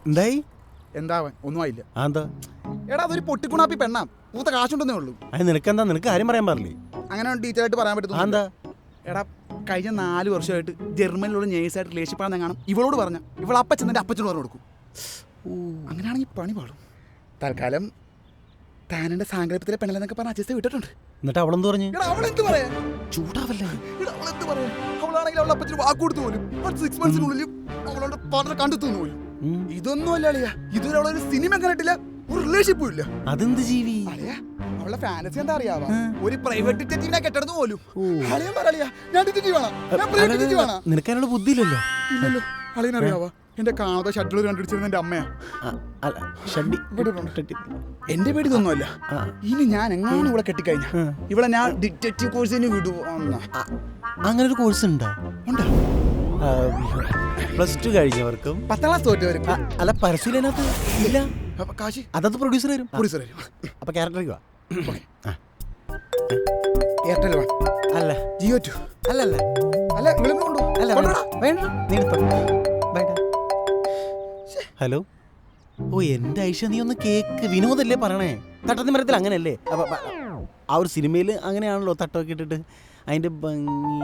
എന്തായി? എന്താവൻ ഒന്നും ആയില്ല. എന്താ? എടാ അതൊരു പൊട്ടിക്കുണാപ്പി പെണ്ണാ, പൂത്ത കാശുണ്ടെന്നേ ഉള്ളൂ. അത് നിനക്കെന്താ? നിനക്ക് കാര്യം പറയാൻ പാടില്ലേ? അങ്ങനെ ഡീറ്റെയിൽ ആയിട്ട് പറയാൻ പറ്റും. എന്താ? എടാ കഴിഞ്ഞ 4 വർഷമായിട്ട് ജർമ്മനിലുള്ള നേഴ്സായിട്ട് റിലേഷൻഷിപ്പാണെന്ന് കാണാം ഇവളോട് പറഞ്ഞ ഇവൾ അപ്പച്ചെന്നെ അപ്പച്ചനോട് പറഞ്ഞു കൊടുക്കും. അങ്ങനെയാണെങ്കിൽ പണി പാടും. തൽക്കാലം താനെന്റെ സാങ്കല്പത്തിലെ പെണ്ണലെന്നൊക്കെ പറഞ്ഞ അച്ഛത്തെ വിട്ടിട്ടുണ്ട്. എന്നിട്ട് അവളെന്ത് പറഞ്ഞു? അവളെന്ത് പറയാ? ചൂടാവല്ലേ? അവളെന്ത് പറയാ? അവളാണെങ്കിൽ അവളുടെ അപ്പച്ചന് വാക്ക് കൊടുത്തു പോലും 6 months അവളുടെ പാർട്ണർ കണ്ടെത്തുന്നു പോലും. ഇതൊന്നും അല്ല അളിയാ, ഇതുവരെ അവളൊരു സിനിമ കണ്ടിട്ടില്ല, ഒരു റിലേഷൻഷിപ്പും ഇല്ല. അതെന്ത് ജീവി? അളിയാ അവളുടെ ഫാനസി എന്താ അറിയാവാ? ഒരു പ്രൈവറ്റ് ഡിറ്റക്റ്റീവിനെ കെട്ടെടുത്ത് പോലും. അളിയൻ പറയളിയാ, ഞാൻ ഡിറ്റക്റ്റീവ് ആണ്, ഞാൻ പ്രൈവറ്റ് ഡിറ്റക്റ്റീവ് ആണ്. നിനക്ക് അതിനുള്ള ബുദ്ധിയില്ലല്ലോ. ഇല്ലല്ലോ. അളിയൻ അറിയാവാ, എന്റെ കാണാതെ ഷട്ടിൽ കണ്ടുപിടിച്ചിരുന്ന എന്റെ അമ്മയാ. എന്റെ പേടി ഇതൊന്നുമല്ല. ഇനി ഞാൻ എങ്ങാനും ഇവിടെ കെട്ടിക്കഴിഞ്ഞ ഇവിടെ ഞാൻ ഡിറ്റക്റ്റീവ് കോഴ്സിന് വിടുവോ? അങ്ങനെ ഒരു കോഴ്സ് ഉണ്ടോ? ഉണ്ടോ? +2 കഴിഞ്ഞവർക്കും 10th class തോറ്റവരും. അല്ല, പരസ്യത്തിനകത്ത് ഇല്ല. കാശി അതത് പ്രൊഡ്യൂസർ വരും. അപ്പൊ ക്യാരക്ടറിക്ക് വാ. എയർടെൽ വൺ അല്ല, ജിയോ 2 അല്ലല്ല അല്ല, നിങ്ങളൊന്നും കൊണ്ടോ? അല്ല, വേണ്ട, നീ എടുത്തോ. വേണ്ട. ഹലോ. ഓ എന്റെ ഐഷ, നീ ഒന്ന് കേക്ക്. വിനോദല്ലേ പറയണേ? തട്ടത്തി മരത്തിൽ അങ്ങനെയല്ലേ? ആ ഒരു സിനിമയിൽ അങ്ങനെയാണല്ലോ, തട്ടമൊക്കെ ഇട്ടിട്ട് അതിന്റെ ഭംഗി.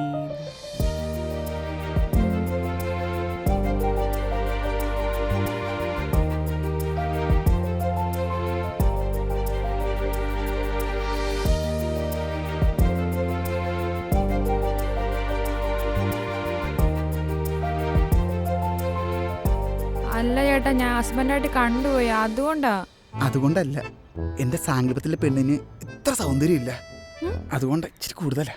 അല്ല ചേട്ടാ, ഞാൻ ഹസ്ബൻഡായിട്ട് കണ്ടുപോയി, അതുകൊണ്ടാ. അതുകൊണ്ടല്ല, എന്റെ സാങ്കല്പത്തിലെ പെണ്ണിന് ഇത്ര സൗന്ദര്യം ഇല്ല, അതുകൊണ്ട് ഇച്ചിരി കൂടുതലാ.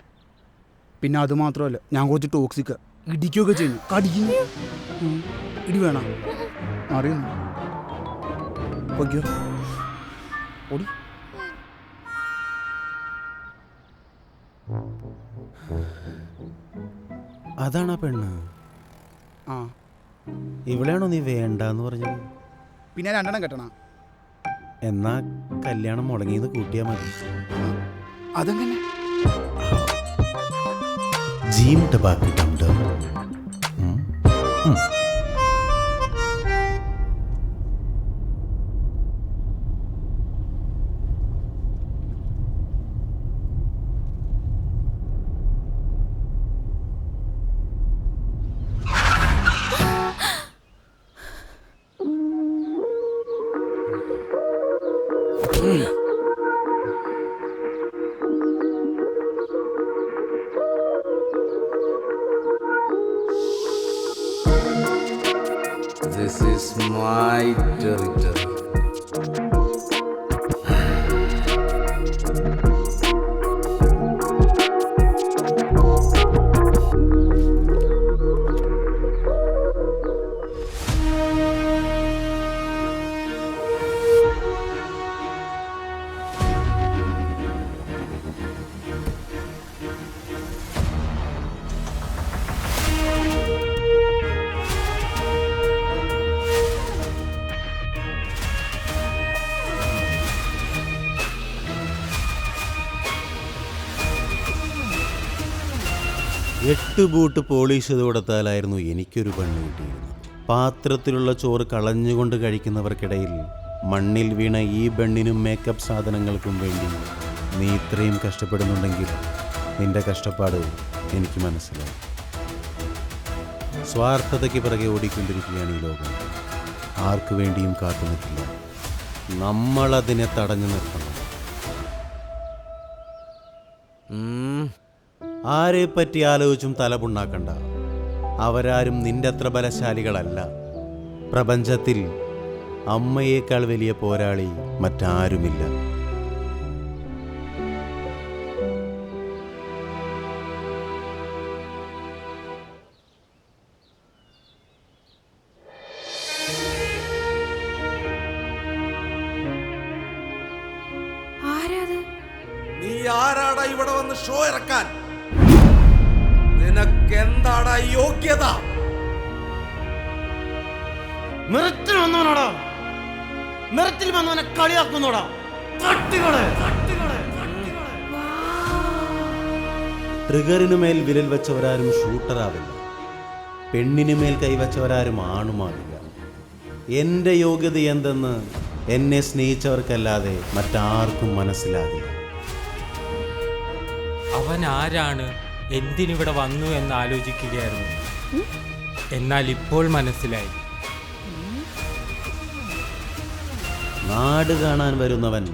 പിന്നെ അത് മാത്രമല്ല, ഞാൻ കുറച്ച് ടോക്സിക്ക, ഇടിക്കുകയൊക്കെ ചെയ്യുന്നു. കടിക്കുന്നു. ഇടി വേണം അറിയുന്നു. ഓടി. അതാണാ പെണ്ണ്? ആ, ഇവിടെയാണോ നീ വേണ്ടെന്ന് പറഞ്ഞത്? പിന്നെ 2 എണ്ണം കെട്ടണം. എന്നാ കല്യാണം മുടങ്ങിയെന്ന് കൂട്ടിയാ മതി. അതെങ്ങനെ? ജീം ടബാക്കിട്ടുണ്ട്. This is my territory. എട്ട് ബൂട്ട് പോളിഷ് ചെയ്ത് കൊടുത്താലായിരുന്നു എനിക്കൊരു പെണ്ണ് കിട്ടിയിരുന്നത്. പാത്രത്തിലുള്ള ചോറ് കളഞ്ഞുകൊണ്ട് കഴിക്കുന്നവർക്കിടയിൽ മണ്ണിൽ വീണ ഈ പെണ്ണിനും മേക്കപ്പ് സാധനങ്ങൾക്കും വേണ്ടി നീ ഇത്രയും കഷ്ടപ്പെടുന്നുണ്ടെങ്കിൽ നിന്റെ കഷ്ടപ്പാട് എനിക്ക് മനസ്സിലായി. സ്വാർത്ഥതയ്ക്ക് പിറകെ ഓടിക്കൊണ്ടിരിക്കുകയാണ് ഈ ലോകം. ആർക്കു വേണ്ടിയും കാത്തു നിൽക്കില്ല. നമ്മളതിനെ തടഞ്ഞു നിർത്തണം. ആരെപ്പറ്റി ആലോചിച്ചും തലപുണ്ണാക്കണ്ട. അവരാരും നിന്റെ അത്ര ബലശാലികളല്ല. പ്രപഞ്ചത്തിൽ അമ്മയേക്കാൾ വലിയ പോരാളി മറ്റാരുമില്ല. നീ ആരാടാ ഇവിടെ വന്ന് ഷോ ഇറക്കാൻ? നിനക്കെന്താടാ യോഗ്യത? മെറിറ്റിൽ വന്നവനാടാ, മെറിറ്റിൽ വന്നവനെ കളിയാക്കുന്നോടാ. ട്രിഗറിനു മേൽ വിരൽ വെച്ചവരാരും ഷൂട്ടറാവില്ല. പെണ്ണിനു മേൽ കൈവച്ചവരാരും ആണുമാവില്ല. എൻ്റെ യോഗ്യത എന്തെന്ന് എന്നെ സ്നേഹിച്ചവർക്കല്ലാതെ മറ്റാർക്കും മനസ്സിലാകില്ല. അവൻ ആരാണ്, എന്തിനിവിടെ വന്നു എന്ന് ആലോചിക്കുകയായിരുന്നു. എന്നാൽ ഇപ്പോൾ മനസ്സിലായി. നാട് കാണാൻ വരുന്നവൻ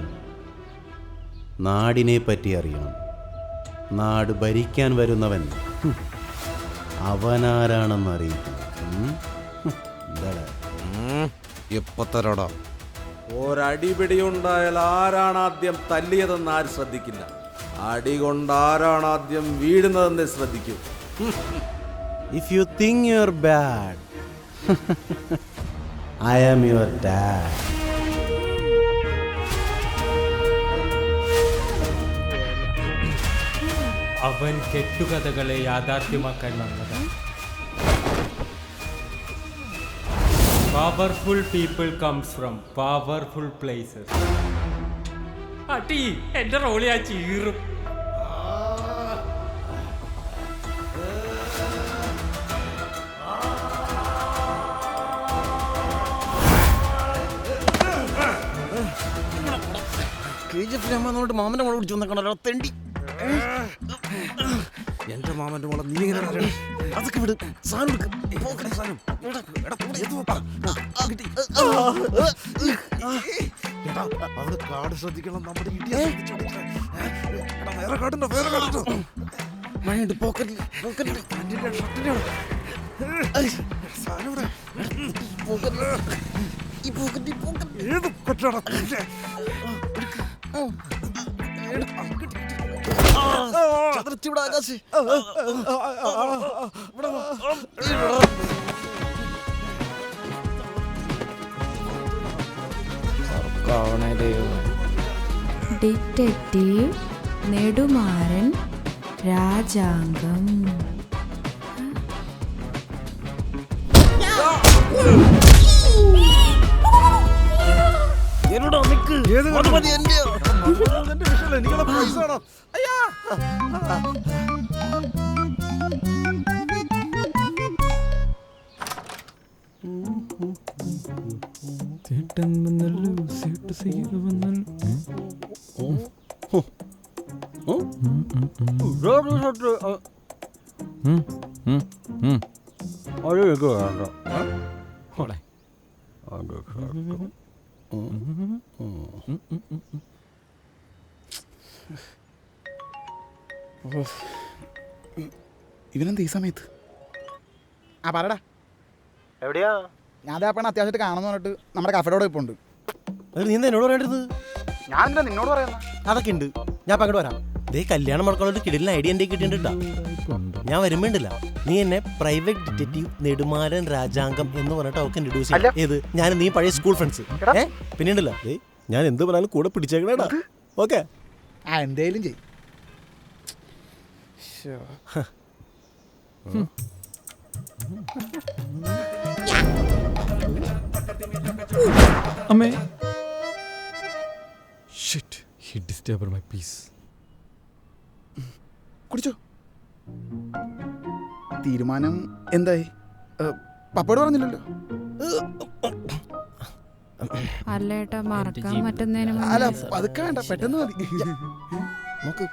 നാടിനെ പറ്റി അറിയണം. നാട് ഭരിക്കാൻ വരുന്നവൻ അവനാരാണെന്ന് അറിയിക്കണം. എന്താടാ? ഇപ്പൊ തരോടാ. ഒരടിപിടിയുണ്ടായാൽ ആരാണ് ആദ്യം തല്ലിയതെന്ന് ആരും ശ്രദ്ധിക്കില്ല. അടി കൊണ്ട് ആരാണ് ആദ്യം വീഴുന്നതെന്ന് ശ്രദ്ധിക്കും. If you think you're bad, I am your dad. അവൻ കെട്ടുകഥകളെ യാഥാർത്ഥ്യമാക്കാൻ വന്നതാണ്. Powerful people comes from powerful places. അടി എന്റെ റോളി ആ ചീറും. മാമന്റെ മോളെ പിടിച്ചു വന്നേക്കണോ തെണ്ടി. എന്റെ മാമന്റെ മോളെ നീ എങ്ങനെ അറിയണം? അതൊക്കെ വിട്, സാധനം എടുക്ക്. അവിടെ കാട് ശ്രദ്ധിക്കണം. നമ്മുടെ ഇടിയെ വേറെ കാടുണ്ടോ? വേറെ കാടുണ്ടോ? മഴയുണ്ട്, പോക്കറ്റിൽ ഏത് കൊച്ചാടാ? ഡിറ്റക്റ്റീവ് നെടുമാരൻ രാജാംഗം. എനിക്കുള്ള പൈസ വേണം. അയ്യാ, ഇവനെന്താ ഈ സമയത്ത്? ആ പറടാ. എവിടെയാ? ഞാൻ അതേ അപ്പണ അത്യാവശ്യമായിട്ട് കാണുമെന്ന് പറഞ്ഞിട്ട് നമ്മുടെ കഫേടോടെ ഇപ്പോൾ ഉണ്ട്. നീ എന്താ എന്നോട് പറയേണ്ടത്? ഞാൻ എന്താ നിന്നോട് പറയുന്ന? അതൊക്കെ ഉണ്ട്, ഞാൻ പങ്കെടു വരാം. ദേ കല്യാണം മുടക്കാനുള്ള കിടിലിന് ഐഡിയ എൻ്റെ കിട്ടിയിട്ടാ. ഞാൻ വരുമ്പോണ്ടില്ല, നീ എന്നെ പ്രൈവറ്റ് ഡിറ്റക്റ്റീവ് നെടുമാരൻ രാജാംഗം എന്ന് പറഞ്ഞിട്ട് അവർക്ക് ഇൻട്രൊഡ്യൂസ് ചെയ്യാം. ഏത്? ഞാൻ നീ പഴയ സ്കൂൾ ഫ്രണ്ട്സ്. പിന്നെ ഉണ്ടല്ലോ, ഞാൻ എന്ത് പറഞ്ഞാലും കൂടെ പിടിച്ചേക്കണേടാ. ഓക്കെ, ആ എന്തേലും ചെയ്യും. അമ്മേ, shit, he disturbed my peace. കുടിച്ചോ. തീരുമാനം എന്തായി? പപ്പയോട് പറഞ്ഞില്ലല്ലോ. അല്ലേട്ടാ, മറക്കാൻ പറ്റുന്നതിന് അല്ല, മുന്നേ അതൊക്കെ വേണ്ട, പെട്ടെന്ന് മതി. നോക്ക്.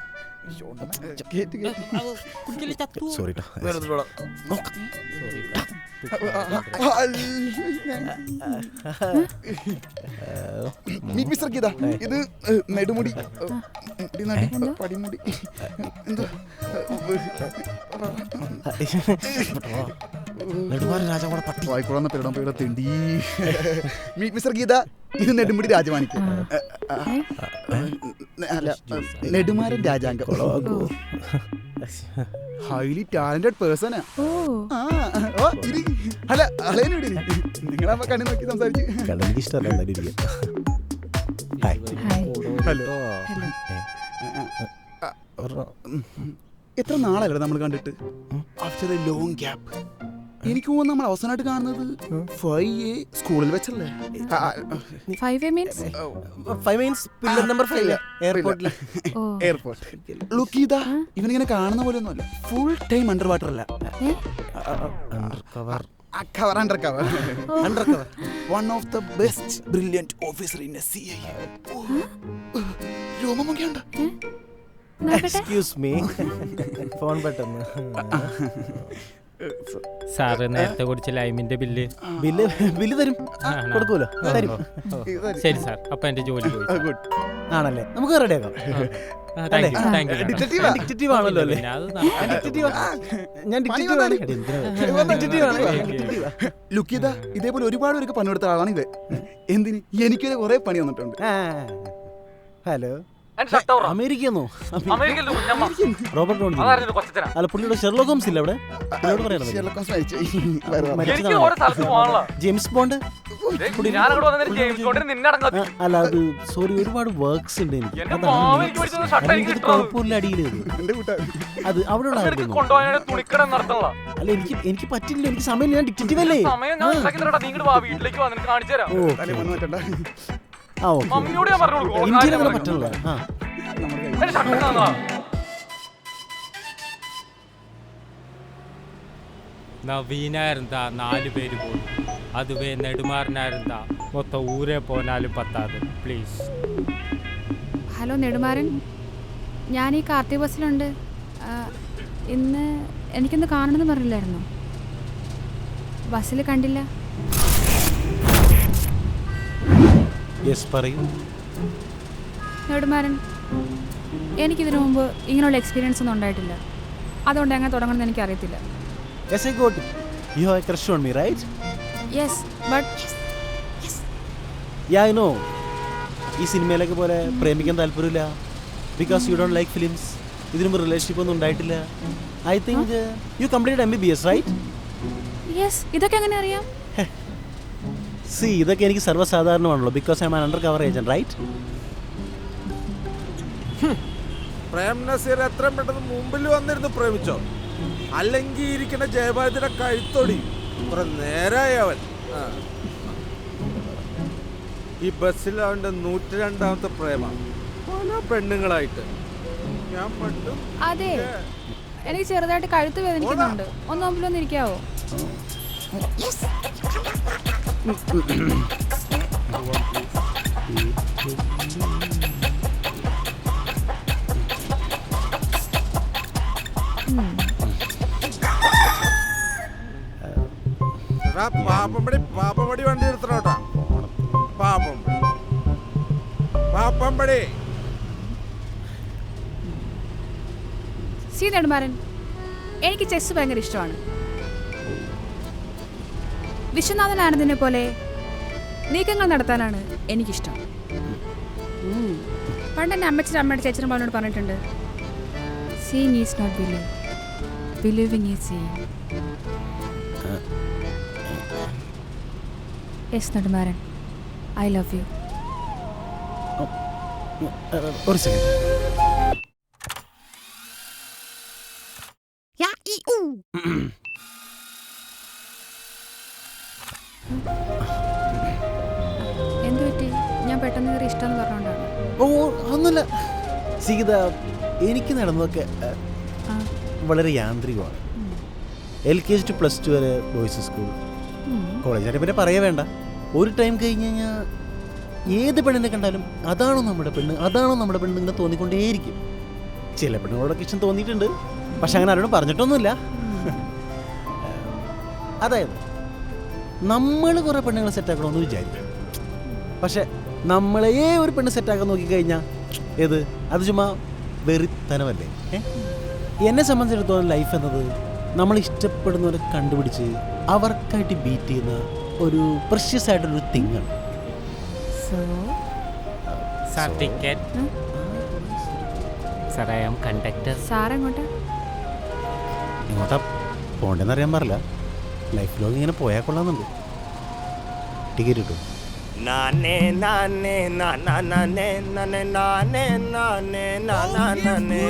സോറി മിസ്റ്റർ ഗീത, ഇത് നെടുമുടി പടിമുടി എന്താ വായിക്കോളന്ന പേരിടാൻ പേരുടെ തിണ്ടി. മിസ്റ്റർ ഗീത, ഇത് നെടുമുടി രാജമാണിക്ക്. അല്ല, നെടുമാരൻ രാജാംഗം. Highly talented പേഴ്സണാ. അല്ല, അളയനോട് നിങ്ങളെ കണ്ണി നോക്കി സംസാരിച്ച്. ഹലോ, എത്ര നാളല്ലേ നമ്മൾ കണ്ടിട്ട്? After A long gap. എനിക്ക് തോന്നുന്നു നമ്മൾ അവസാനമായിട്ട് കാണുന്നത് 5A സ്കൂളിൽ വെച്ചല്ലേ? 5A means? 5 means pillar number 5 എയർപോർട്ടിൽ. എയർപോർട്ട്. ലുക്ക് ചെയ്താ ഇവനിങ്ങനെ കാണുന്ന പോലെ ഒന്നുമല്ല. ഫുൾ ടൈം അണ്ടർ വാട്ടർ അല്ല, cover undercover one of the best brilliant officer in CIA. രോമമുഖ്യുണ്ട്. എക്സ്ക്യൂസ് മീ ഫോൺ പെട്ടെന്ന് സാറ് നേരത്തെ കുടിച്ച ലൈമിന്റെ ബില്ല് ബില്ല് തരും കൊടുക്കൂലോ തരും ശരി സാർ അപ്പൊ എന്റെ ജോലി പോയി ഗുഡ്. ആണല്ലേ നമുക്ക് റെഡിയാക്കാം ഡിറ്റക്റ്റീവ് ആണല്ലോ അല്ലേ ഞാൻ ലുക്ക് ചെയ്താ ഇതേപോലെ ഒരുപാട് പേർക്ക് പണിയെടുത്ത ആളാണ് ഇത്. എന്തിന് എനിക്കൊരു കുറെ പണി വന്നിട്ടുണ്ട്. ഹലോ അമേരിക്കന്നോ റോബർട്ട് ഡോണി അല്ല പുള്ളിയുടെ ഷെർലോക്ക് ഹോംസ് ഇല്ല അവിടെ ഷെർലോക്ക് ഹോംസ് മരിച്ചു. ജെയിംസ് ബോണ്ട് അല്ല അത് സോറി ഒരുപാട് വർക്ക്സ് ഉണ്ട് എനിക്ക് കുഴപ്പമില്ല അടിയിൽ അത് അവിടെയുള്ള അല്ല എനിക്ക് പറ്റില്ല എനിക്ക് സമയം ഞാൻ ഡിറ്റക്റ്റീവ് അല്ലേ ആ ഓക്കെ ഇന്ത്യയിൽ അങ്ങനെ പറ്റില്ല നവീനായിരുന്നാ 4 പേര് പോയി അതുവേ നെടുമാറിനായിരുന്നാ മൊത്തം ഊരെ പോനാലും പത്താത് പ്ലീസ്. ഹലോ നെടുമാരൻ, ഞാൻ ഈ കാർത്തിക ബസ്സിലുണ്ട്. ഇന്ന് എനിക്കൊന്ന് കാണണമെന്ന് പറഞ്ഞില്ലായിരുന്നോ? ബസ്സിൽ കണ്ടില്ല. യെസ് പറയൂ. നെടുമാരൻ, എനിക്കിതിനു മുമ്പ് ഇങ്ങനെയുള്ള എക്സ്പീരിയൻസ് ഒന്നും ഉണ്ടായിട്ടില്ല. അതുകൊണ്ട് എങ്ങനെ തുടങ്ങണമെന്ന് എനിക്കറിയത്തില്ല. Yes, I got it. You have a crush on me, right? Yes but Yeah, I know. ഈ സിനിമയിലൊക്കെ പോലെ പ്രേമിക്കാൻ താല്പര്യമില്ല because you don't like films. ഇതിനു മുമ്പ് റിലേഷൻഷിപ്പ് ഒന്നും ഉണ്ടായിട്ടില്ല. I think you complete MBBS, right? Yes. ഇതൊക്കെ എങ്ങനെ അറിയാം? സി ഇതൊക്കെ എനിക്ക് സർവ്വസാധാരണമാണല്ലോ because I am an undercover agent, right? Prem Nazir എത്രയും പെട്ടെന്ന് മുമ്പിൽ വന്നിരുന്ന് പ്രേമിച്ചോ, അല്ലെങ്കിൽ ഇരിക്കുന്ന ജയഭാരതിയുടെ കഴുത്തൊടി. കുറെ നേരായി അവൻ ഈ ബസ്സിൽ അവന്റെ 102ാമത്തെ പ്രേമാണ് പല പെണ്ണുങ്ങളായിട്ട്. ഞാൻ പണ്ടും അതെ, എനിക്ക് ചെറുതായിട്ട് കഴുത്ത് വേദനിക്കുന്നുണ്ട്. ഒന്ന് മുമ്പിൽ വന്നിരിക്കാവോ? പാപ്പമ്പടി വണ്ടി എടുത്തോട്ടാ. പാപ്പമ്പടി സി നെടുമാരൻ, എനിക്ക് ചെസ് ഭയങ്കര ഇഷ്ടമാണ്. വിശ്വനാഥൻ ആനന്ദിനെ പോലെ നീക്കങ്ങൾ നടത്താനാണ് എനിക്കിഷ്ടം. പണ്ട് എൻ്റെ അമ്മയുടെ ചേച്ചനും അവനോട് പറഞ്ഞിട്ടുണ്ട്, seeing is not believe, believing is seeing. Yes Nedumaran, I love you. ഒരു സെക്കൻഡ്. എന്തു പറ്റി? ഞാൻ പെട്ടെന്ന് കയറി ഇഷ്ടമെന്ന് പറഞ്ഞുകൊണ്ടാണ്. ഓ ഒന്നുമില്ല സീത, എനിക്ക് നടന്നതൊക്കെ വളരെ യാന്ത്രികമാണ്. LKG to +2 വരെ ബോയ്സ് സ്കൂൾ, കോളേജിനെ പിന്നെ പറയാൻ വേണ്ട. ഒരു ടൈം കഴിഞ്ഞ് കഴിഞ്ഞാൽ ഏത് പെണ്ണിനെ കണ്ടാലും അതാണോ നമ്മുടെ പെണ്ണ് ഇങ്ങനെ തോന്നിക്കൊണ്ടേയിരിക്കും. ചില പെണ്ണുങ്ങളോടൊക്കെ ഇഷ്ടം തോന്നിയിട്ടുണ്ട്, പക്ഷെ അങ്ങനെ ആരോടും പറഞ്ഞിട്ടൊന്നുമില്ല. അതായത് നമ്മൾ കുറേ പെണ്ണുങ്ങളെ സെറ്റാക്കണമെന്ന് വിചാരിക്കും, പക്ഷെ നമ്മളെ ഒരു പെണ്ണ് സെറ്റാക്കാൻ നോക്കിക്കഴിഞ്ഞാൽ അത് ചുമ്മാ വെറിത്തനമല്ലേ? എന്നെ സംബന്ധിച്ചിടത്തോളം ലൈഫ് എന്നത് നമ്മൾ ഇഷ്ടപ്പെടുന്നവരെ കണ്ടുപിടിച്ച് അവർക്കായിട്ട് ബീറ്റ് ചെയ്യുന്ന ഒരു പ്രഷ്യസ് ആയിട്ടൊരു തിങ്ങാണ്. Sir ticket. Sir I am conductor. സാറെങ്ങോട്ടാ? എങ്ങോട്ടാ പോകണ്ടെന്ന് അറിയാൻ പാടില്ല. ലൈഫ് ലോങ് ഇങ്ങനെ പോയാൽ കൊള്ളാമെന്നുണ്ട്. ടിക്കറ്റ് കിട്ടും. നാനേ നാനേ നാനാ നാനേ നാനേ നാനേ നാനേ നാനാ നാനേ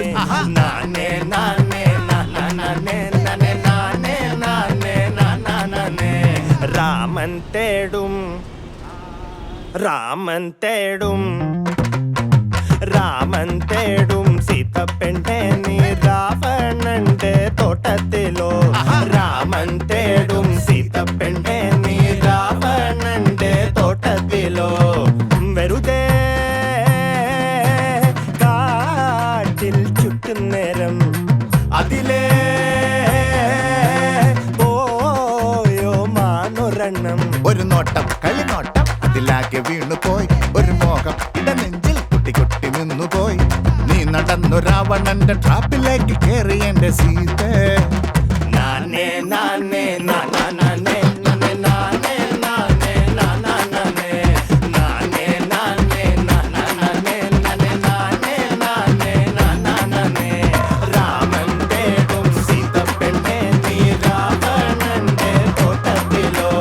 നാനേ നാനേ നാനാ നാനേ നാനേ നാനേ നാനേ നാനാ നാനേ. രാമൻ തേടും സീതപ്പെണ്ണെ നീ രാവണന്റെ തോട്ടത്തിലോ. രാമൻ തേടും സീതപ്പെണ്ണെ ബേക്ക് കേറി എന്റെ സീറ്റ്. നാനേ നാനേ നാനാ നാനേ നാനേ നാനേ നാനേ നാനാ നാനേ നാനേ നാനേ നാനാ നാനേ നാനേ നാനേ നാനേ നാനാ നാനേ രാമൻ തേടും സീത പെണ്ണേ നീ രാവണന്റെ തോട്ടത്തിലോ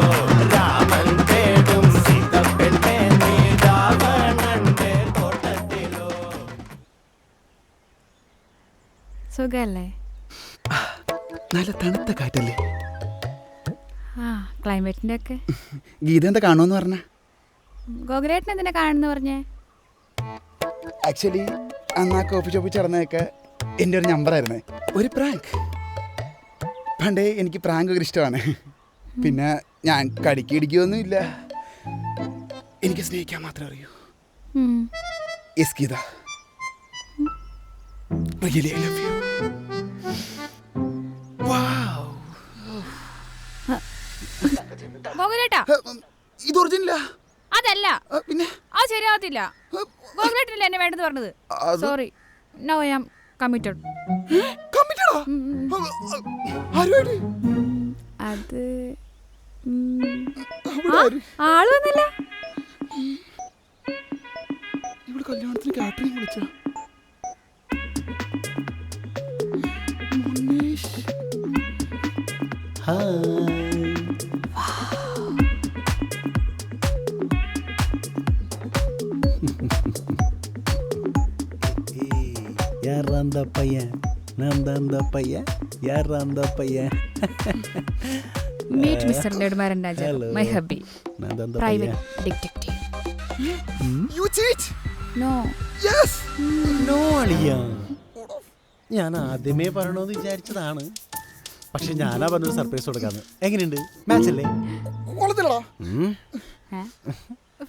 രാമൻ തേടും സീത പെണ്ണേ നീ രാവണന്റെ തോട്ടത്തിലോ. സുഖല്ലേ? നല്ല തണുത്ത കാറ്റല്ലേ? ആ ക്ലൈമറ്റിൻ്റെ ഒക്കെ. ഗീത എന്താ കാണുമെന്ന് പറഞ്ഞ? ഗോകുലേട്ടൻ എന്തിനാ കാണുന്നു പറഞ്ഞേ? ആക്ച്വലി അന്ന് ആ കോഫി ഷോപ്പിൽ ചേർന്നതൊക്കെ എൻ്റെ ഒരു നമ്പറായിരുന്നേ. ഒരു പ്രാങ്ക്. പണ്ടേ എനിക്ക് പ്രാങ്ക് ഒക്കെ ഇഷ്ടമാണ്. പിന്നെ ഞാൻ കടിക്ക് ഇടിക്കുകയൊന്നും ഇല്ല. എനിക്ക് സ്നേഹിക്കാൻ മാത്രമേ അറിയൂ. Yes Geetha, really I love you. ഗോകുലേട്ടാ, ഇത് ഒറിജിനലാ? അതല്ല, പിന്നെ അത് ശരിയാവത്തില്ല. ഗോകുലേട്ടനല്ലേ എന്നെ വേണ്ടത് പറഞ്ഞത്? Sorry, no I am committed. കമ്മിറ്റഡാ? ആരുമായിട്ട്? അത് അവിടെ ആര്? ആള് വന്നില്ല. ഇവിടെ കല്യാണത്തിന് കാറ്ററിംഗ് വിളിച്ച யார் அந்த பையன்? நான் தான் அந்த பையன். யார் அந்த பையன்? Meet mister Nedumaran Raja, my hubby, நான் தான் அந்த പ്രൈവറ്റ് பையൻ. Detective. You cheat? No. Yes. No അളിയാ, ഞാൻ ആദ്യമേ പറയണമെന്ന് വിചാരിച്ചതാണ്. പക്ഷെ ഞാനാ പറഞ്ഞൊരു സർപ്രൈസ് കൊടുക്കാന്ന്. എങ്ങനെയുണ്ട്? മാച്ച് അല്ലേ? കൊള്ളത്തില്ലടാ.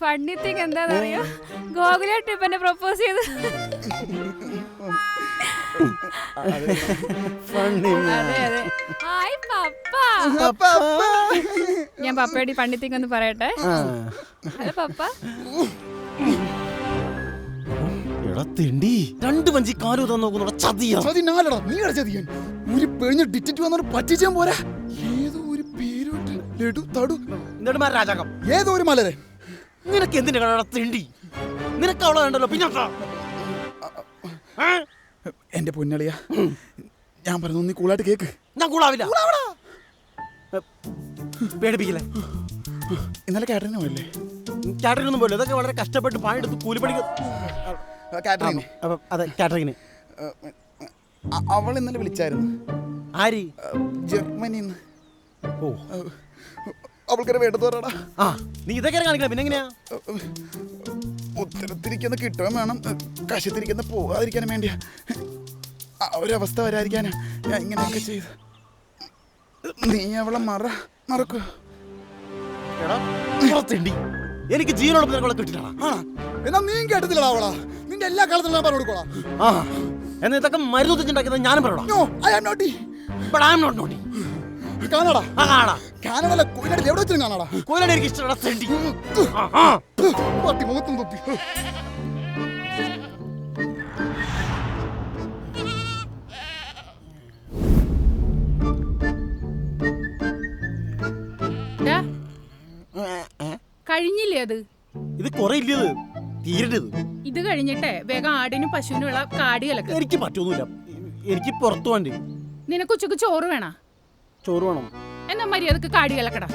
ഫണ്ണിത്തിങ് എന്താണെന്നറിയോ? ഗോകുലേട്ടൻ ഇപ്പൊ എന്നെ പ്രപ്പോസ് ചെയ്ത്. അതെ അതെ. ഹായ് പപ്പ. ഞാൻ പപ്പയോട് ഫണ്ണിത്തിങ് ഒന്ന് പറയട്ടെ. ഹലോ പപ്പ. എടാ തെണ്ടി, 2 വഞ്ചി കാലു നോക്കുന്ന ചതിയാ. ചതിനാലടാ, നീ ചതിയൻ. ഒരു പെഴിഞ്ഞ ഡിറ്റക്റ്റീവ് വന്നോട് പറ്റിച്ചാൻ പോരാ. ഏതോ ഒരു പേരോട്ട് ലഡു തടു നെടുമാര രാജാകം. ഏതോ ഒരു മലരെ. നിനക്ക് എന്തിന്റെ കട തെണ്ടി? നിനക്ക് അവളെ വേണ്ടല്ലോ, പിന്നെ എന്റെ പൊന്നളിയാ, ഞാൻ പറഞ്ഞു നീ കൂളായിട്ട് കേക്ക്. ഞാൻ കൂളാവില്ല. പേടിപ്പിക്കില്ല. ഇന്നലെ കാറ്ററിംഗ് പോയല്ലേ? കാറ്ററിംഗ് പോലും ഇതൊക്കെ വളരെ കഷ്ടപ്പെട്ട് പണിയെടുത്ത് കൂലിപ്പണിക്ക്. കാറ്ററിംഗ്. അതെ, കാറ്ററിങ്ങിന്. അവൾ ഇന്നലെ വിളിച്ചായിരുന്നു. ആര്? ജർമ്മനിന്ന്. ഓ, അവൾക്കൊരു വേണ്ടത് പറയടാ. ആ നീ ഇതൊക്കെ കാണിക്കണം. പിന്നെ എങ്ങനെയാ? ഉത്തരത്തിരിക്കുന്ന കിട്ടുവാൻ വേണം, കശത്തിരിക്കുന്ന പോകാതിരിക്കാനും വേണ്ടിയാ. ആ ഒരവസ്ഥ വരാതിരിക്കാനാ ഞാൻ ഇങ്ങനെയൊക്കെ ചെയ്ത്. നീ അവളെ മറക്കുക. എനിക്ക് ജീവനോടൊപ്പം നിനക്കുള്ള കിട്ടില്ല. എന്നാ നീ കേട്ടത്തില്ലടാ അവളാ. നിന്റെ എല്ലാ കാലത്തും ഞാൻ പറഞ്ഞു കൊടുക്കോളാം. ആ എന്നാ ഇതൊക്കെ മരുന്ന് വെച്ചിട്ടുണ്ടാക്കുന്നത് ഞാനും പറയണം. No, I am naughty. But I am not naughty. കാണാടാ. ആ കാണാ. കാനഡയിലെ കൊയിലാടിൽ എവിടെ വെച്ചാലും കാണാടാ. കൊയിലാടി എനിക്ക് ഇഷ്ടമുള്ള തെണ്ടി. പട്ടി മുഖത്തും തൊപ്പി. കഴിഞ്ഞില്ലേ അത്? ഇത് കൊറേ ഇല്ലത്, തീരരുത്. ഇത് കഴിഞ്ഞിട്ടേ വേഗം ആടിനും പശുവിനുള്ള കാടി കലക്ക്. എനിക്ക് പറ്റൊന്നുമില്ല, എനിക്ക് പുറത്തു വേണ്ടി. നിനക്ക് ഉച്ചക്ക് ചോറ് വേണ? ചോറ് വേണം. എന്നാ മര്യാദക്ക് കാടി കലക്കടാ.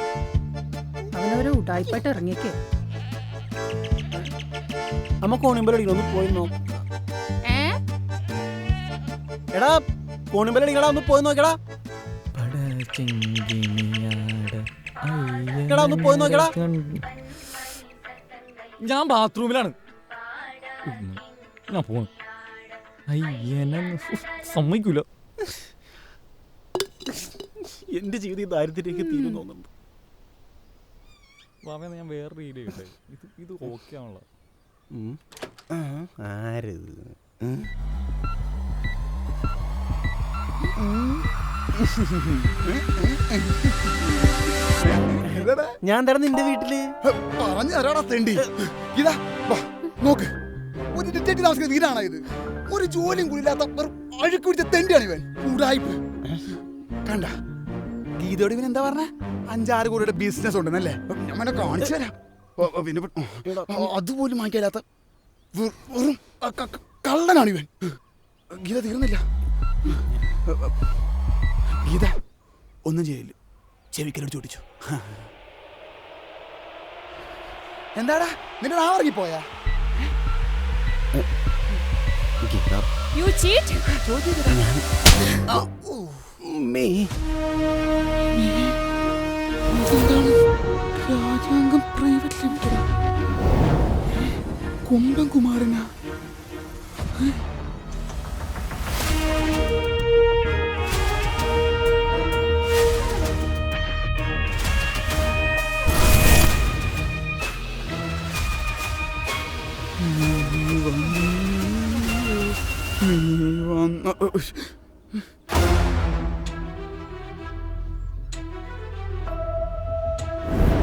അവനവരെ ഉടായിപ്പായിട്ട് ഇറങ്ങിക്കേ. അമ്മ കോണിമ്പലടി ഒന്ന് പോയി നോക്ക. എടാ കോണിമ്പലടിക്കടാ, ഒന്ന് പോയി നോക്കടാ. എടാ ഒന്ന് പോയി നോക്കടാ. ഞാൻ ബാത്റൂമിലാണ്, ഞാൻ പോണു. അയ്യനെ സമ്മതിക്കൂല. എന്റെ ജീവിതം ദാരിദ്ര്യത്തിലേക്ക് തീരും തോന്നുന്നുണ്ട്. ഞാൻ വേറെ റീൽ ചെയ്യട്ടെ. ഇത് ഓക്കെ ആണല്ലോ. ആര് ഞാൻ തരാം നിന്റെ വീട്ടില്. പറഞ്ഞു തരാടാ തെണ്ടി. ഇതാ നോക്ക്, ഒരു ഡിറ്റക്റ്റീവ് താമസിക്കുന്ന വീടാണ് ഇത്. ഒരു ജോലിയും കൂടില്ലാത്ത വെറും അഴുക്ക് പിടിച്ച തെണ്ടിയാണ് ഇവൻ. ഉടായിപ്പ്. കണ്ട ഗീതയോട് ഇവൻ എന്താ പറഞ്ഞ 5-6 കോടിയുടെ ബിസിനസ് ഉണ്ടെന്നല്ലേ? ഞാൻ കാണിച്ചു തരാം. പിന്നെ അതുപോലും മാറ്റിയാലാത്ത വെറും കള്ളനാണ് ഇവൻ. ഗീത തീർന്നില്ല. ഗീത ഒന്നും ചെയ്യില്ല, ചെവിക്കലോട് ചോദിച്ചു. എന്താടാ നിന്റെ നാവിറങ്ങിപ്പോയാ? You cheat? Rajangam private limited Kumbam കുമാരനാ?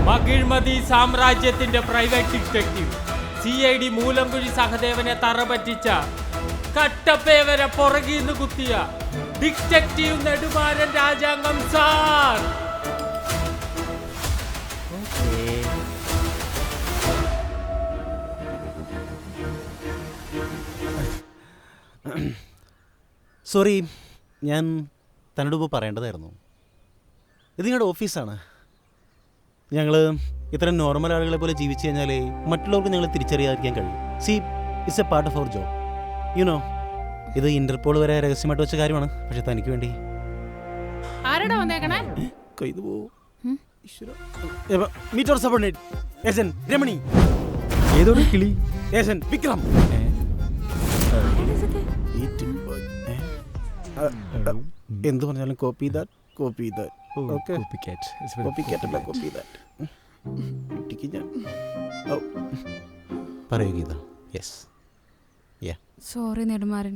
മകിഴ്മതി സാമ്രാജ്യത്തിന്റെ പ്രൈവറ്റ് ഡിറ്റക്റ്റീവ് CID മൂലംകുഴി സഹദേവനെ തറപറ്റിച്ച കട്ടപ്പേവരെ പുറകിന്ന് കുത്തിയ detective Nedumaran Rajangam sir. Sorry, ഞാൻ തന്നോട് ഇപ്പോൾ പറയേണ്ടതായിരുന്നു. ഇത് നിങ്ങളുടെ ഓഫീസാണ്. ഞങ്ങൾ ഇത്തരം നോർമൽ ആളുകളെ പോലെ ജീവിച്ചു കഴിഞ്ഞാൽ മറ്റുള്ളവർക്ക് ഞങ്ങൾ തിരിച്ചറിയാതിരിക്കാൻ കഴിയും. See, it's a part of our job. You know, ഇത് ഇന്റർപോൾ വരെ രഹസ്യമായിട്ട് വെച്ച കാര്യമാണ്. പക്ഷെ തനിക്ക് വേണ്ടി ആരാടാ വന്നേക്കണേ? കൊയ്തു പോവും. Meet our subordinate agent Ramani. ഏതോടെ കിളി? ഏജന്റ് വിക്രം. എന്ത് പറഞ്ഞാലും copy that, copy that. Okay, കോപ്പിക്കാറ്റല്ല, കോപ്പി ദാറ്റ്. പറയൂ ഗീത. യെസ്, സോറി നെടുമാരൻ,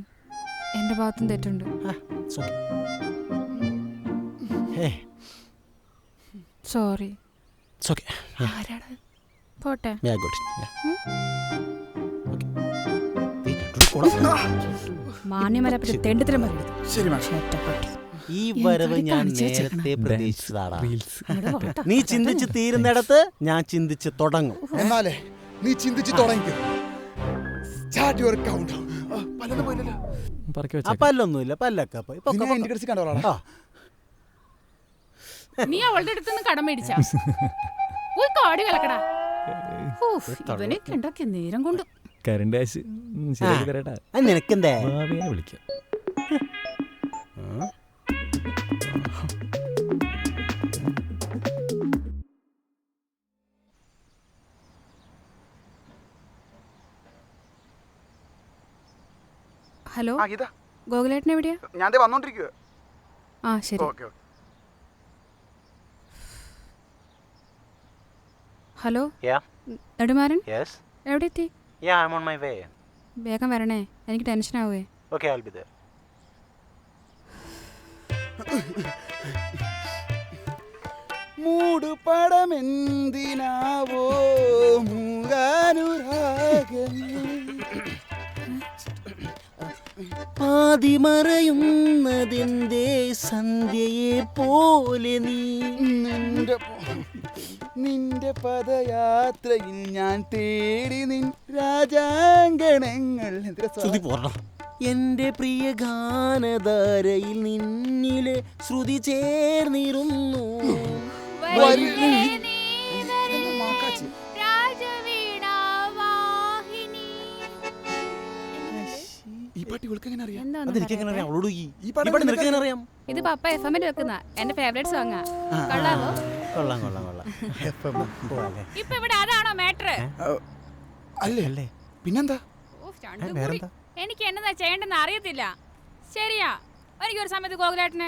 എൻ്റെ ഭാഗത്തും തെറ്റുണ്ട്. സോറി. ആരാണ്? പോട്ടെ. മാന്യമല തെണ്ടിത്തരം പറയരുത്. ശരി മാഷ്. ഈ വരവ് ഞാൻ നേരത്തെ പ്രതീക്ഷിച്ചതാണ്. നീ ചിന്തിച്ച് തീരുന്നിടത്ത് ഞാൻ ചിന്തിച്ച് തുടങ്ങും. എന്നാലേ നീ ചിന്തിച്ച് തുടങ്ങിക്കോ. Start your count. പല്ലൊന്നും പോയില്ലല്ലോ. പല്ലൊന്നുമില്ല, പല്ലൊക്കെ പോയി. കണ്ടോളാം. നീ അവളുടെ അടുത്തുനിന്ന് കടം മേടിച്ചാ? പോയി കാടി കലക്കടാ. ഇവനെ കണ്ടൊക്കെ നേരം കൊണ്ട് കരണ്ട് കാശ് ശരിയാക്കി തരട്ടാ. നിനക്കെന്തേ? ഭാവിയെ വിളിക്കാം. ഹലോ, ഗോകുലേട്ടൻ എവിടെയാ? ഞാൻ വന്നോണ്ടിരിക്കുക. ആ ശരി. ഹലോ നെടുമാരൻ, എവിടെ എത്തി? വേഗം വരണേ, എനിക്ക് ടെൻഷനാവേ. മൂടുപടമെന്തിനാവോ മൂകാനുരാഗം ആദിമറയുന്നതിൻ്റെ സന്ധ്യയെ പോലെ നീ. നിന്റെ പദയാത്രയിൽ ഞാൻ തേടി നിൻ രാജാങ്കണങ്ങൾ. എന്റെ പ്രിയ ഗാനധാരയിൽ നിന്നിലെ ശ്രുതി ചേർന്നിരുന്നു. ഇത് പപ്പ FM വെക്കുന്ന എന്റെ ഫേവറേറ്റ് സോങ്ങാ. കൊള്ളാമോ? ഇപ്പൊ ഇവിടെ അതാണോ മാറ്റർ? അല്ലേ പിന്നെന്താ? എനിക്ക് എന്നതാ ചെയ്യേണ്ടെന്ന് അറിയത്തില്ല. ശരിയാ, എനിക്കൊരു സമയത്ത് ഗോകുലേട്ടൻ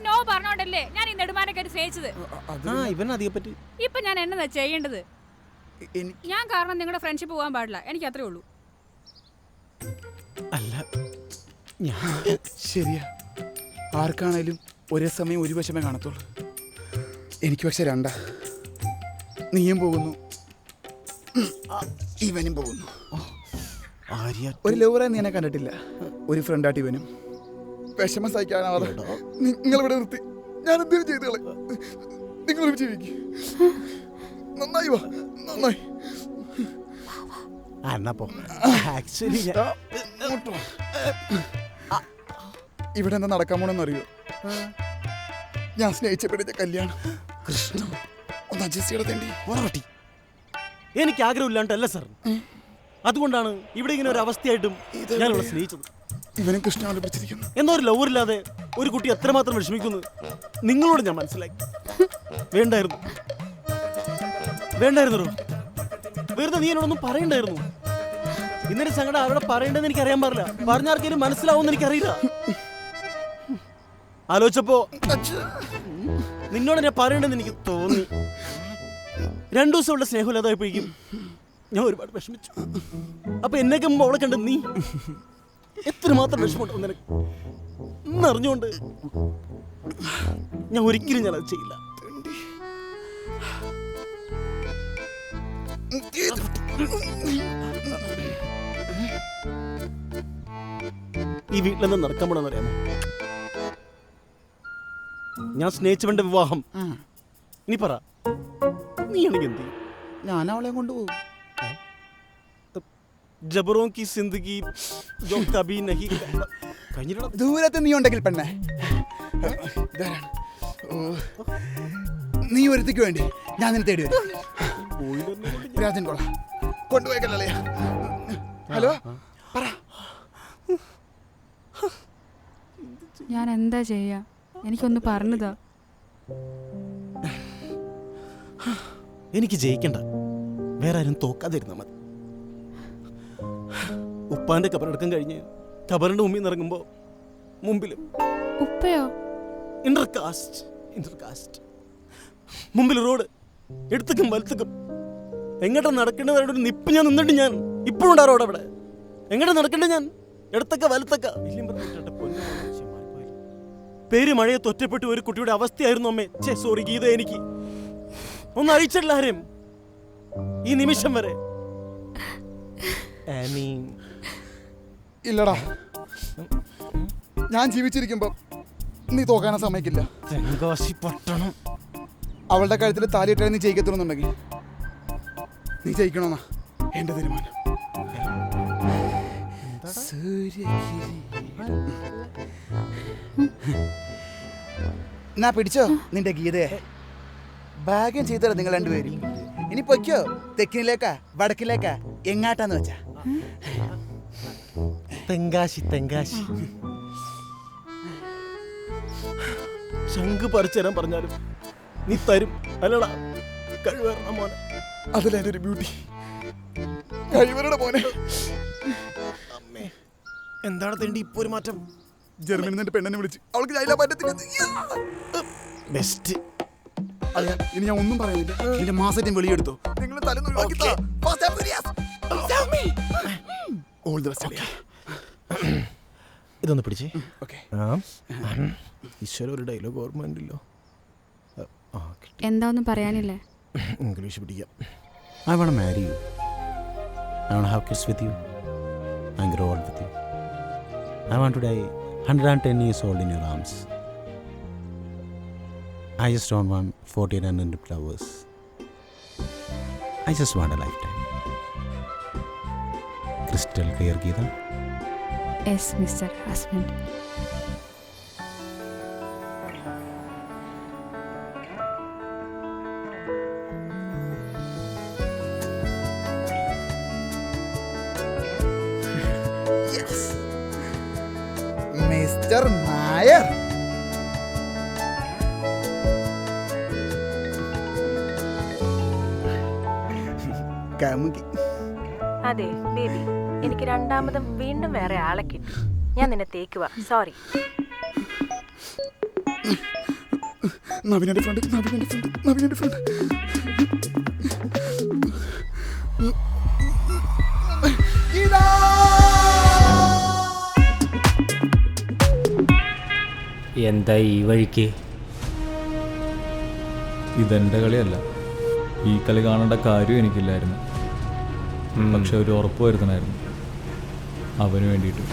നോ പറഞ്ഞോണ്ടല്ലേ ഞാൻ ഈ നെടുമാനൊക്കെ സ്നേഹിച്ചത്. ഇപ്പൊ ഞാൻ എന്നതാ ചെയ്യേണ്ടത്? ഞാൻ കാരണം നിങ്ങളുടെ ഫ്രണ്ട്ഷിപ്പ് പോകാൻ പാടില്ല, എനിക്ക് അത്രേ ഉള്ളൂ. അല്ല ശരിയാ, ആർക്കാണേലും ഒരേ സമയം ഒരു വശമേ കാണത്തുള്ളൂ. എനിക്ക് പക്ഷെ രണ്ടാ. നീയും പോകുന്നു, ഇവനും പോകുന്നു. ഒരു ലവറെ നീ എന്നെ കണ്ടിട്ടില്ല. ഒരു ഫ്രണ്ടായിട്ട് ഇവനും. വിഷമം സഹിക്കാനാവാതെ നിങ്ങളിവിടെ നിർത്തി ഞാൻ എന്തെങ്കിലും ചെയ്തു കളെ. നിങ്ങളൊരു ജീവിക്ക്. നന്നായി വാ, നന്നായി. ആക്ച്വലി ഇവിടെ എന്താ നടക്കാൻ പോണെന്ന് അറിയോ? ഞാൻ സ്നേഹിച്ചപ്പെടുന്ന കല്യാണം. കൃഷ്ണ ഒന്ന് അഡ്ജസ്റ്റ് ചെയ്യടത്തേണ്ടി. എനിക്ക് ആഗ്രഹമില്ലാണ്ടല്ല സാർ, അതുകൊണ്ടാണ് ഇവിടെ ഇങ്ങനെ ഒരു അവസ്ഥയായിട്ടും ഞാൻ ഇവിടെ സ്നേഹിച്ചത്. ഇവനും കൃഷ്ണനെ പിടിച്ചിരിക്കുന്നു. എന്നോ ഒരു ലവറില്ലാതെ ഒരു കുട്ടി എത്രമാത്രം വിഷമിക്കുന്നു നിങ്ങളോട് ഞാൻ മനസ്സിലാക്കി. വേണ്ടായിരുന്നു വെറുതെ നീ എന്നോടൊന്നും പറയണ്ടായിരുന്നു. ഇന്നലെ സങ്കടം ആരോടെ പറയേണ്ടതെന്ന് എനിക്ക് അറിയാൻ പാടില്ല. പറഞ്ഞാർക്കെങ്കിലും മനസ്സിലാവുമെന്ന് എനിക്കറിയില്ല. ആലോചിച്ചപ്പോ നിന്നോട് ഞാൻ പറയണ്ടെന്ന് എനിക്ക് തോന്നി. 2 ദിവസമുള്ള സ്നേഹമില്ലാതായപ്പോഴേക്കും ഞാൻ ഒരുപാട് വിഷമിച്ചു. അപ്പൊ എന്നൊക്കെ മുമ്പ് അവളെ കണ്ട നീ എത്രമാത്രം വിഷമമുണ്ടാവും നിനക്ക് എന്നറിഞ്ഞുകൊണ്ട് ഞാൻ ഒരിക്കലും ഞാനത് ചെയ്യില്ല. ഈ വീട്ടിലെന്താ നടക്കാൻ പോണെന്ന് അറിയാമോ? ഞാൻ സ്നേഹിച്ചവന്റെ വിവാഹം. ഇനി പറ, നീ ആണെങ്കിൽ എന്ത് ചെയ്യും? ഞാൻ അവളെ കൊണ്ടുപോകും. ജബറോ കി സിന്ദഗി ജോ കബി നഹി. ദൂരത്ത് നീ ഉണ്ടെങ്കിൽ പെണ്ണെ. നീ ഒരുത്തിക്ക് വേണ്ടി ഞാൻ നിന്നെ തേടി വരും. രാജൻ കൊള്ള കൊണ്ടുപോയല്ലേ. ഹലോ പറ. ഞാൻ എന്താ ചെയ്യാ? എനിക്കൊന്ന് പറഞ്ഞതാ. എനിക്ക് ജയിക്കണ്ട, വേറെ ആരും തോക്കാതിരുന്നാ മതി. ഉപ്പാന്റെ കബറടക്കം കഴിഞ്ഞ് കബറിന്റെ മുമ്പിൽ നിറങ്ങുമ്പോ മുമ്പിലും ഉപ്പയോ? ഇന്റർകാസ്റ്റ് മുമ്പിൽ റോഡ്, എടുത്തക്കും വലത്തക്കും. എങ്ങോട്ടാ നടക്കേണ്ടത് നിപ്പ് ഞാൻ നിന്നിട്ട് ഞാൻ ഇപ്പോഴും ഉണ്ടാ റോഡ് അവിടെ. എങ്ങോട്ടാ നടക്കണ്ടേ ഞാൻ? എടുത്തക്ക വലത്തക്ക. പേര് മഴയെ തൊറ്റപ്പെട്ട ഒരു കുട്ടിയുടെ അവസ്ഥയായിരുന്നു അമ്മേ. സോറി ഗീത, എനിക്ക് ഒന്നും അറിയിച്ചിട്ടില്ല ആരെയും ഈ നിമിഷം വരെ. ഇല്ലടാ, ഞാൻ ജീവിച്ചിരിക്കുമ്പോ നീ തോക്കാനാ സമ്മതിക്കില്ല. അവളുടെ കഴുത്തിൽ താലിയിട്ടാൽ നീ ജയിക്കത്തുണ്ടെന്നുണ്ടെങ്കിൽ നീ ജയിക്കണമെന്നാ എന്റെ തീരുമാനം. എന്നാ പിടിച്ചോ നിന്റെ ഗീതയെ. ഭാഗ്യം ചെയ്തോ നിങ്ങൾ രണ്ടുപേരും. ഇനി പൊയ്ക്കോ, തെക്കിനിലേക്കാ വടക്കിലേക്കാ എങ്ങാട്ടാന്ന് വെച്ചാ. തെങ്കാശി ശംഖ് പറിച്ചേരാൻ പറഞ്ഞാലും നീ തരും അല്ലടാ കഴിവേറ മോനെ. അതിലെന്റെ ഒരു ബ്യൂട്ടി. കഴിവരുടെ മോനെ. അമ്മേ, എന്താണ് തേണ്ടി ഇപ്പൊ ഒരു മാറ്റം? ജർമ്മനിൽ നിന്ന് പെണ്ണിനെ വിളിച്ച് അവൾക്ക് ജയിലാ പറ്റത്തില്ല. ബെസ്റ്റ്. ഇനി ഞാൻ ഒന്നും പറയുന്നില്ല. നിന്റെ മാസറ്റം വെളിയെടുത്തോ. നിങ്ങൾ ഇതൊന്ന് പിടിച്ചേ. ഈശ്വര, ഒരു ഡയലോഗ് ഓർമ്മയുണ്ടല്ലോ. എന്താ ഒന്നും പറയാനില്ലേ? ഇംഗ്ലീഷ് പിടിക്കാം. I want to marry you. I want to have kids with you and grow old with you. I want to die 110 years old in your arms. I just don't want 14 unending flowers. I just want a lifetime. Crystal clear, Geeta? Yes, Mr. Husband. Yes. Mr. Nair. അതെ baby, എനിക്ക് രണ്ടാമതും വീണ്ടും വേറെ ആളെ കിട്ടി. ഞാൻ നിന്നെ തേക്കുവാ. Sorry. നവീനന്റെ front. എന്താ ഈ വഴിക്ക്? ഇതെന്റെ കളിയല്ല. ഈ കളി കാണേണ്ട കാര്യം എനിക്കില്ലായിരുന്നു. പക്ഷെ ഒരു ഉറപ്പ് വരുത്തണമായിരുന്നു. അവന് വേണ്ടിയിട്ട്.